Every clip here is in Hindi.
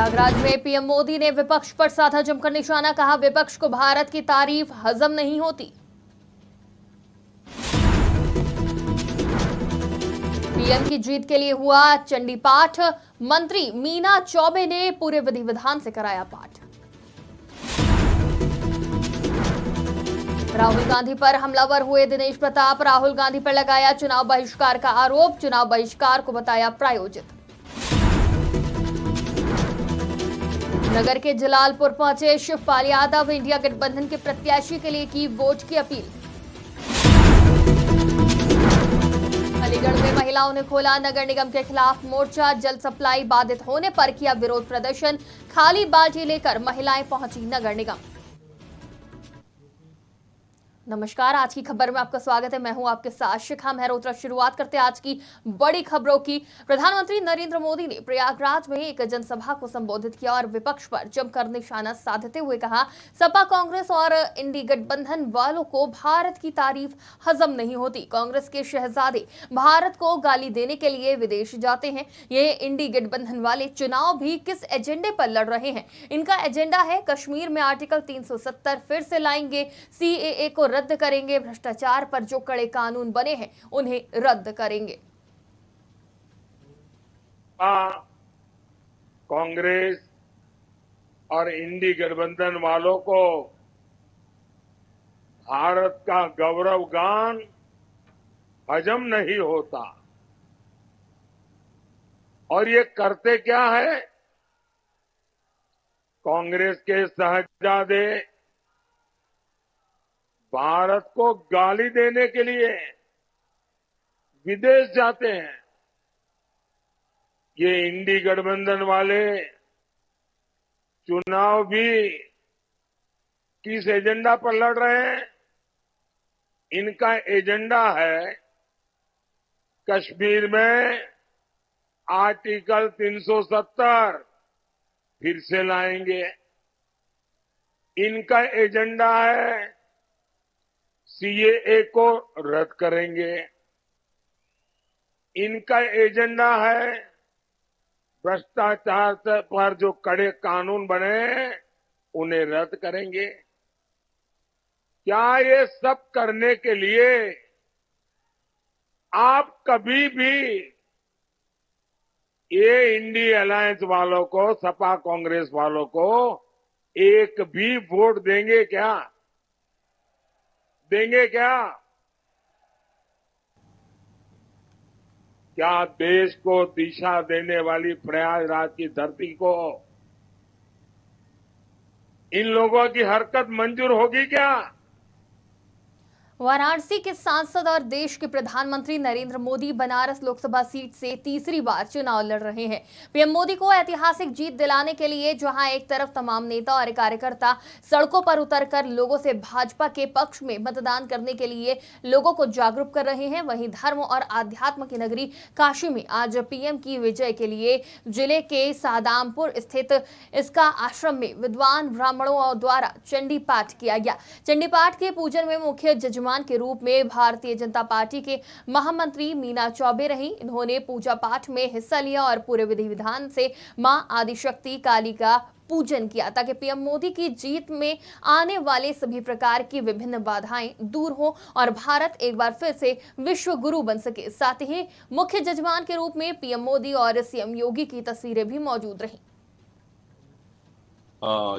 प्रयागराज में पीएम मोदी ने विपक्ष पर साधा जमकर निशाना, कहा विपक्ष को भारत की तारीफ हजम नहीं होती। पीएम की जीत के लिए हुआ चंडी पाठ, मंत्री मीना चौबे ने पूरे विधि विधान से कराया पाठ। राहुल गांधी पर हमलावर हुए दिनेश प्रताप, राहुल गांधी पर लगाया चुनाव बहिष्कार का आरोप, चुनाव बहिष्कार को बताया प्रायोजित। नगर के जलालपुर पहुंचे शिवपाल यादव, इंडिया गठबंधन के प्रत्याशी के लिए की वोट की अपील। अलीगढ़ में महिलाओं ने खोला नगर निगम के खिलाफ मोर्चा, जल सप्लाई बाधित होने पर किया विरोध प्रदर्शन, खाली बाल्टी लेकर महिलाएं पहुंची नगर निगम। नमस्कार, आज की खबर में आपका स्वागत है। मैं हूं आपके साथ शिखा मेहरोत्रा। शुरुआत करते हैं आज की बड़ी खबरों की। प्रधानमंत्री नरेंद्र मोदी ने प्रयागराज में एक जनसभा को संबोधित किया और विपक्ष पर जमकर निशाना साधते हुए कहा, सपा कांग्रेस और इंडी गठबंधन वालों को भारत की तारीफ हजम नहीं होती। कांग्रेस के शहजादे भारत को गाली देने के लिए विदेश जाते हैं। ये इंडी गठबंधन वाले चुनाव भी किस एजेंडे पर लड़ रहे हैं? इनका एजेंडा है कश्मीर में आर्टिकल 370 फिर से लाएंगे, सीएए को रद्द करेंगे, भ्रष्टाचार पर जो कड़े कानून बने हैं उन्हें रद्द करेंगे। कांग्रेस और इंडी गठबंधन वालों को भारत का गौरव गान हजम नहीं होता। और ये करते क्या है? कांग्रेस के शहजादे भारत को गाली देने के लिए विदेश जाते हैं। ये इंडी गठबंधन वाले चुनाव भी किस एजेंडा पर लड़ रहे हैं? इनका एजेंडा है कश्मीर में आर्टिकल 370 फिर से लाएंगे। इनका एजेंडा है सीएए को रद्द करेंगे। इनका एजेंडा है भ्रष्टाचार पर जो कड़े कानून बने उन्हें रद्द करेंगे। क्या ये सब करने के लिए आप कभी भी ये इंडी अलायंस वालों को, सपा कांग्रेस वालों को एक भी वोट देंगे क्या? देंगे क्या? क्या देश को दिशा देने वाली प्रयागराज की धरती को इन लोगों की हरकत मंजूर होगी क्या? वाराणसी के सांसद और देश के प्रधानमंत्री नरेंद्र मोदी बनारस लोकसभा सीट से तीसरी बार चुनाव लड़ रहे हैं। पीएम मोदी को ऐतिहासिक जीत दिलाने के लिए जहां एक तरफ तमाम नेता और कार्यकर्ता सड़कों पर उतरकर लोगों से भाजपा के पक्ष में मतदान करने के लिए लोगों को जागरूक कर रहे हैं, वहीं धर्म और आध्यात्म की नगरी काशी में आज पीएम की विजय के लिए जिले के सादामपुर स्थित इसका आश्रम में विद्वान ब्राह्मणों द्वारा चंडी पाठ किया गया। चंडी पाठ के पूजन में मुख्य जजमान के रूप में भारतीय जनता पार्टी के महामंत्री मीना चौबे रही। इन्होंने पूजा पाठ में हिस्सा लिया और पूरे विधि विधान से मां आदिशक्ति काली का पूजन किया ताकि पीएम मोदी की जीत में आने वाले सभी प्रकार की विभिन्न बाधाएं दूर हो और भारत एक बार फिर से विश्व गुरु बन सके। साथ ही मुख्य जजमान के रूप में पीएम मोदी और सीएम योगी की तस्वीरें भी मौजूद रही।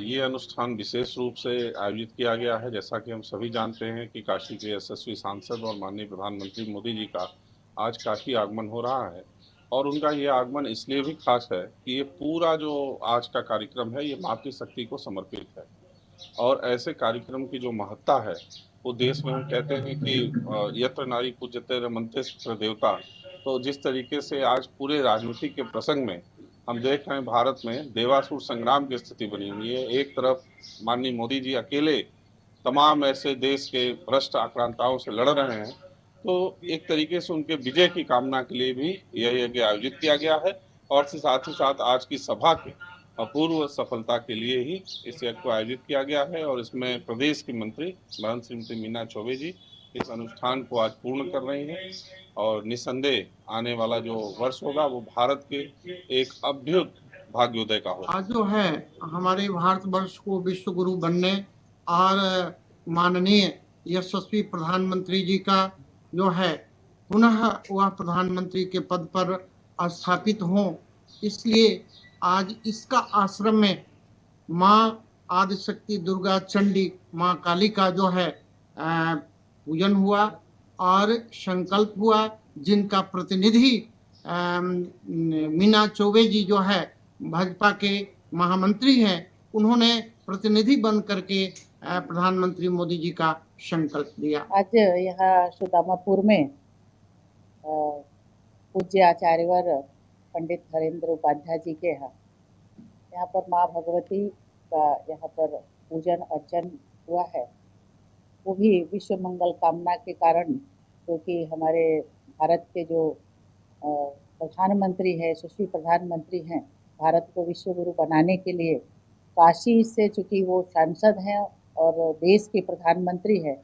ये अनुष्ठान विशेष रूप से आयोजित किया गया है। जैसा कि हम सभी जानते हैं कि काशी के यशस्वी सांसद और माननीय प्रधानमंत्री मोदी जी का आज काशी आगमन हो रहा है और उनका ये आगमन इसलिए भी खास है कि ये पूरा जो आज का कार्यक्रम है ये मातृशक्ति को समर्पित है। और ऐसे कार्यक्रम की जो महत्ता है वो देश में हम कहते हैं कि यत्र नारी पूज्यते रमन्ते सर्व देवता। तो जिस तरीके से आज पूरे राजनीतिक के प्रसंग में हम देख रहे हैं भारत में देवासुर संग्राम की स्थिति बनी हुई है। एक तरफ माननीय मोदी जी अकेले तमाम ऐसे देश के भ्रष्ट आक्रांताओं से लड़ रहे हैं, तो एक तरीके से उनके विजय की कामना के लिए भी यह यज्ञ आयोजित किया गया है और साथ ही साथ आज की सभा के अपूर्व सफलता के लिए ही इस यज्ञ को आयोजित किया गया है। और इसमें प्रदेश की मंत्री श्रीमती मीना चौबे जी इस अनुष्ठान को आज पूर्ण कर रही हैं और निसंदेह आने वाला जो वर्ष होगा वो भारत के एक अद्भुत भाग्योदय का हो। आज जो है हमारे भारतवर्ष को विश्व गुरु बनने और माननीय यशस्वी प्रधानमंत्री जी का जो है पुनः वह प्रधानमंत्री के पद पर स्थापित हों, इसलिए आज इसका आश्रम में माँ आदिशक्ति दुर्गा चंडी माँ काली का जो है पूजन हुआ और संकल्प हुआ, जिनका प्रतिनिधि मीना चौबे जी जो है भाजपा के महामंत्री हैं, उन्होंने प्रतिनिधि बन करके प्रधानमंत्री मोदी जी का संकल्प लिया। आज यहाँ सुदामापुर में पूज्य आचार्यवर पंडित हरेंद्र उपाध्याय जी के यहाँ पर माँ भगवती का यहाँ पर पूजन अर्चन हुआ है। वो भी विश्व मंगल कामना के कारण, क्योंकि हमारे भारत के जो प्रधानमंत्री है, यशस्वी प्रधानमंत्री हैं, भारत को विश्व गुरु बनाने के लिए काशी से, चूँकि वो सांसद हैं और देश के प्रधानमंत्री हैं,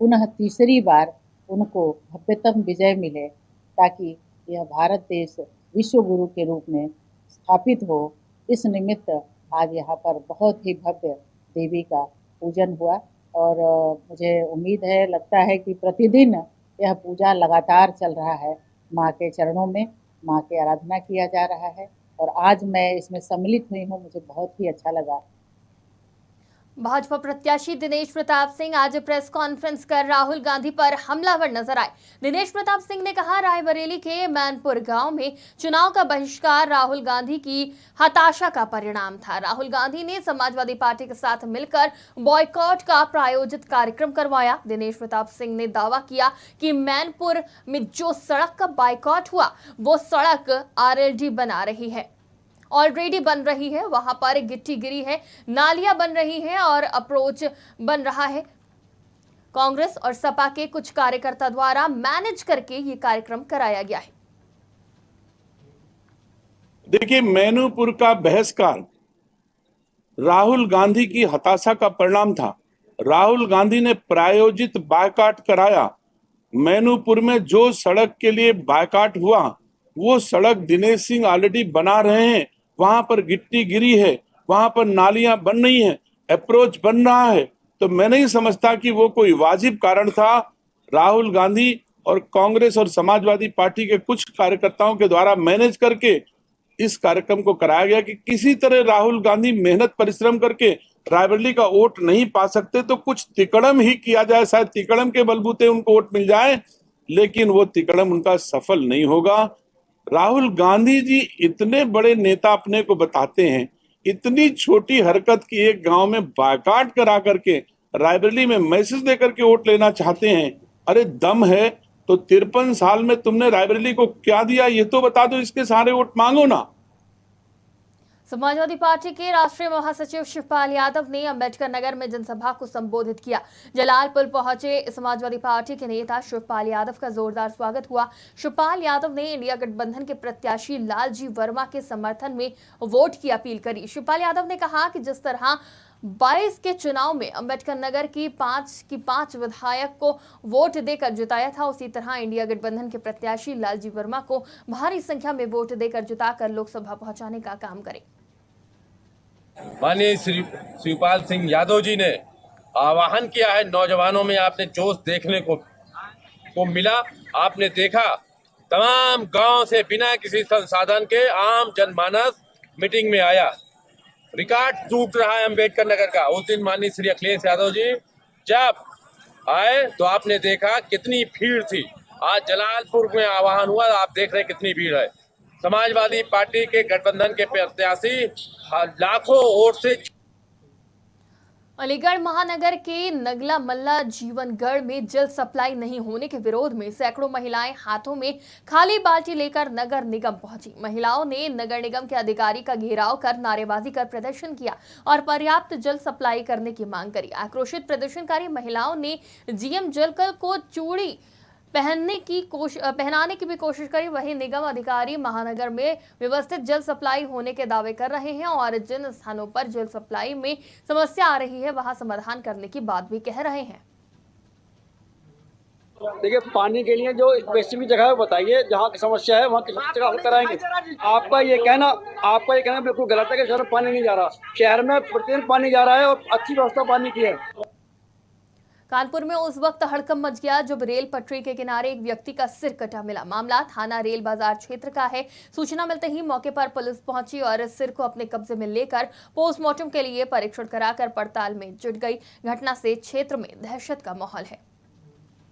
पुनः तीसरी बार उनको भव्यतम विजय मिले ताकि यह भारत देश विश्व गुरु के रूप में स्थापित हो। इस निमित्त आज यहाँ पर बहुत ही भव्य देवी का पूजन हुआ और मुझे उम्मीद है, लगता है कि प्रतिदिन यह पूजा लगातार चल रहा है। माँ के चरणों में माँ की आराधना किया जा रहा है और आज मैं इसमें सम्मिलित हुई हूँ, मुझे बहुत ही अच्छा लगा। भाजपा प्रत्याशी दिनेश प्रताप सिंह आज प्रेस कॉन्फ्रेंस कर राहुल गांधी पर हमलावर नजर आए। दिनेश प्रताप सिंह ने कहा, रायबरेली के मैनपुर गांव में चुनाव का बहिष्कार राहुल गांधी की हताशा का परिणाम था। राहुल गांधी ने समाजवादी पार्टी के साथ मिलकर बॉयकॉट का प्रायोजित कार्यक्रम करवाया। दिनेश प्रताप सिंह ने दावा किया कि मैनपुर में जो सड़क का बायकॉट हुआ वो सड़क आरएलडी बना रही है, ऑलरेडी बन रही है, वहां पर गिट्टी गिरी है, नालियां बन रही हैं और अप्रोच बन रहा है। कांग्रेस और सपा के कुछ कार्यकर्ता द्वारा मैनेज करके ये कार्यक्रम कराया गया है। देखिए, मैनपुर का बहिष्कार राहुल गांधी की हताशा का परिणाम था। राहुल गांधी ने प्रायोजित बायकॉट कराया। मैनपुर में जो सड़क के लिए बायकॉट हुआ वो सड़क दिनेश सिंह ऑलरेडी बना रहे हैं। वहां पर गिट्टी गिरी है, वहां पर नालियां बन रही हैं, अप्रोच बन रहा है। तो मैं नहीं समझता कि वो कोई वाजिब कारण था। राहुल गांधी और कांग्रेस और समाजवादी पार्टी के कुछ कार्यकर्ताओं के द्वारा मैनेज करके इस कार्यक्रम को कराया गया कि किसी तरह राहुल गांधी मेहनत परिश्रम करके रायबरेली का वोट नहीं पा सकते तो कुछ तिकड़म ही किया जाए, शायद तिकड़म के बलबूते उनको वोट मिल जाए, लेकिन वो तिकड़म उनका सफल नहीं होगा। राहुल गांधी जी इतने बड़े नेता अपने को बताते हैं, इतनी छोटी हरकत की एक गांव में बायकॉट करा करके रायबरेली में मैसेज देकर के वोट लेना चाहते हैं। अरे दम है तो 53 साल में तुमने रायबरेली को क्या दिया ये तो बता दो, इसके सारे वोट मांगो ना। समाजवादी पार्टी के राष्ट्रीय महासचिव शिवपाल यादव ने अंबेडकर नगर में जनसभा को संबोधित किया। जलालपुर पहुंचे समाजवादी पार्टी के नेता शिवपाल यादव का जोरदार स्वागत हुआ। शिवपाल यादव ने इंडिया गठबंधन के प्रत्याशी लालजी वर्मा के समर्थन में वोट की अपील करी। शिवपाल यादव ने कहा कि जिस तरह 22 के चुनाव में अंबेडकर नगर की पांच विधायक को वोट देकर जिताया था, उसी तरह इंडिया गठबंधन के प्रत्याशी लालजी वर्मा को भारी संख्या में वोट देकर जिताकर लोकसभा पहुंचाने का काम करें। माननीय श्री शिवपाल सिंह यादव जी ने आह्वान किया है, नौजवानों में आपने जोश देखने को मिला। आपने देखा तमाम गांव से बिना किसी संसाधन के आम जनमानस मीटिंग में आया। रिकॉर्ड टूट रहा है अंबेडकर नगर का। उस दिन माननीय श्री अखिलेश यादव जी जब आए तो आपने देखा कितनी भीड़ थी। आज जलालपुर में आह्वान हुआ, आप देख रहे कितनी भीड़ है। समाजवादी पार्टी के गठबंधन के प्रत्याशी लाखों वोट से। अलीगढ़ महानगर के नगला मल्ला जीवनगढ़ में जल सप्लाई नहीं होने के विरोध में सैकड़ों महिलाएं हाथों में खाली बाल्टी लेकर नगर निगम पहुंची। महिलाओं ने नगर निगम के अधिकारी का घेराव कर नारेबाजी कर प्रदर्शन किया और पर्याप्त जल सप्लाई करने की मांग करी। आक्रोशित प्रदर्शनकारी महिलाओं ने जीएम जलकल को चूड़ी पहनाने की भी कोशिश करी। वहीं निगम अधिकारी महानगर में व्यवस्थित जल सप्लाई होने के दावे कर रहे हैं और जिन स्थानों पर जल सप्लाई में समस्या आ रही है वहां समाधान करने की बात भी कह रहे हैं। देखिए, पानी के लिए जो स्पेसिफिक जगह है बताइए, जहाँ की समस्या है वहाँ की जगह हल कराएंगे। आपका ये कहना बिल्कुल गलत है कि शहर में पानी नहीं जा रहा। शहर में प्रतिदिन पानी जा रहा है और अच्छी व्यवस्था पानी की है। कानपुर में उस वक्त हड़कंप मच गया जब रेल पटरी के किनारे एक व्यक्ति का सिर कटा मिला। मामला थाना रेल बाजार क्षेत्र का है। सूचना मिलते ही मौके पर पुलिस पहुंची और सिर को अपने कब्जे में लेकर पोस्टमार्टम के लिए परीक्षण कराकर पड़ताल में जुट गई। घटना से क्षेत्र में दहशत का माहौल है।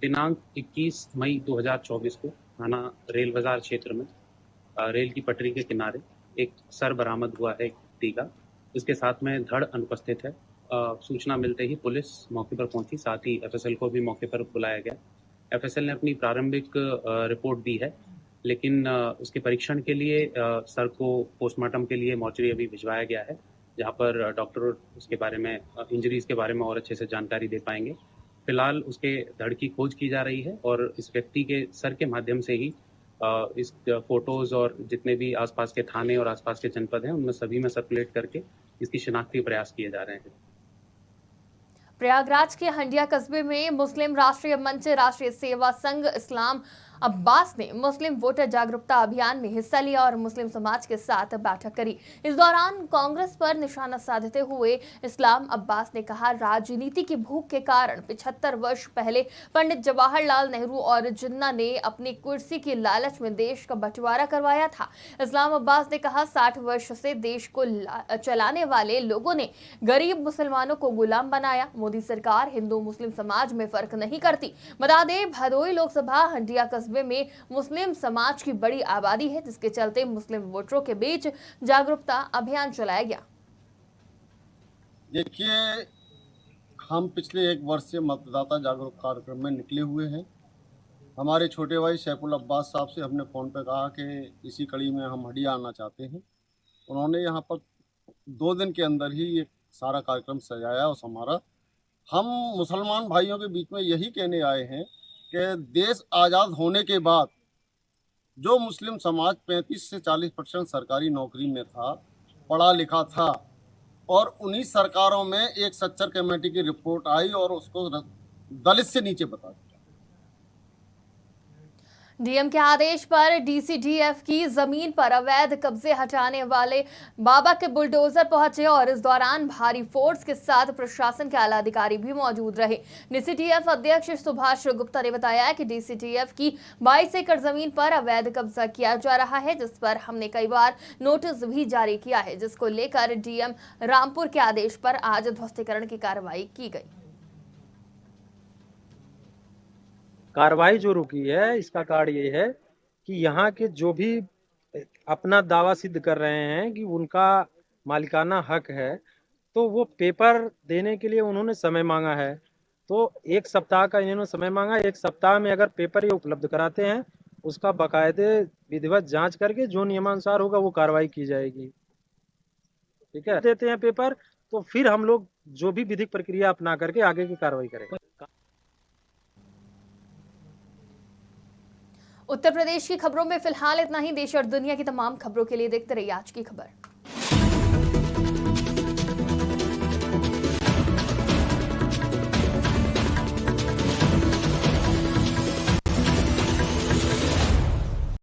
दिनांक 21 मई 2024 को थाना रेल बाजार क्षेत्र में रेल की पटरी के किनारे एक सर बरामद हुआ है व्यक्ति का, जिसके साथ में धड़ अनुपस्थित है। सूचना मिलते ही पुलिस मौके पर पहुंची, साथ ही एफएसएल को भी मौके पर बुलाया गया। एफएसएल ने अपनी प्रारंभिक रिपोर्ट दी है, लेकिन उसके परीक्षण के लिए सर को पोस्टमार्टम के लिए मॉर्चरी अभी भिजवाया गया है, जहां पर डॉक्टर उसके बारे में इंजरीज के बारे में और अच्छे से जानकारी दे पाएंगे। फिलहाल उसके धड़ की खोज की जा रही है और इस व्यक्ति के सर के माध्यम से ही इस फोटोज और जितने भी आसपास के थाने और आसपास के जनपद हैं उनमें सभी में सर्कुलेट करके इसकी शिनाख्ती प्रयास किए जा रहे हैं। प्रयागराज के हंडिया कस्बे में मुस्लिम राष्ट्रीय मंच राष्ट्रीय सेवा संघ इस्लाम अब्बास ने मुस्लिम वोटर जागरूकता अभियान में हिस्सा लिया और मुस्लिम समाज के साथ बैठक करी। इस दौरान कांग्रेस पर निशाना साधते हुए इस्लाम अब्बास ने कहा, राजनीति की भूख के कारण 75 वर्ष पहले पंडित जवाहरलाल नेहरू और जिन्ना ने अपनी कुर्सी की लालच में देश का बंटवारा करवाया था। इस्लाम अब्बास ने कहा, 60 वर्ष से देश को चलाने वाले लोगों ने गरीब मुसलमानों को गुलाम बनाया। मोदी सरकार हिंदू मुस्लिम समाज में फर्क नहीं करती। बता दें, भदोई लोकसभा हंडिया कस्बे में मुस्लिम समाज की बड़ी आबादी है, जिसके चलते मुस्लिम वोटरों के बीच जागरूकता अभियान चलाया गया। देखिए, हम पिछले 1 वर्ष से मतदाता जागरूक कार्यक्रम में निकले हुए हैं। हमारे छोटे भाई सैफुल अब्बास साहब से हमने फ़ोन पे कहा कि इसी कड़ी में हम हंडिया आना चाहते हैं। उन्होंने यहाँ पर 2 दिन के अंदर ही ये सारा कार्यक्रम सजाया और संवारा। हम मुसलमान भाइयों के बीच में यही कहने आए हैं कि देश आज़ाद होने के बाद जो मुस्लिम समाज 35 से 40% सरकारी नौकरी में था, पढ़ा लिखा था, और उन्हीं सरकारों में एक सच्चर कमेटी की रिपोर्ट आई और उसको दलित से नीचे बता दिया। डीएम के आदेश पर डीसीडीएफ की जमीन पर अवैध कब्जे हटाने वाले बाबा के बुलडोजर पहुंचे और इस दौरान भारी फोर्स के साथ प्रशासन के आला अधिकारी भी मौजूद रहे। डीसीडीएफ अध्यक्ष सुभाष गुप्ता ने बताया कि डीसीडीएफ की 22 एकड़ जमीन पर अवैध कब्जा किया जा रहा है, जिस पर हमने कई बार नोटिस भी जारी किया है, जिसको लेकर डीएम रामपुर के आदेश पर आज ध्वस्तीकरण की कार्रवाई की गई। कार्रवाई जो रुकी है, इसका कारण ये है कि यहाँ के जो भी अपना दावा सिद्ध कर रहे हैं कि उनका मालिकाना हक है, तो वो पेपर देने के लिए उन्होंने समय मांगा है। तो 1 सप्ताह का इन्होंने समय मांगा। 1 सप्ताह में अगर पेपर ये उपलब्ध कराते हैं, उसका बाकायदे विधिवत जांच करके जो नियमानुसार होगा वो कार्रवाई की जाएगी। ठीक है, देते हैं पेपर तो फिर हम लोग जो भी विधिक प्रक्रिया अपना करके आगे की कार्रवाई करेंगे। उत्तर प्रदेश की खबरों में फिलहाल इतना ही। देश और दुनिया की तमाम खबरों के लिए देखते रहिए आज की खबर।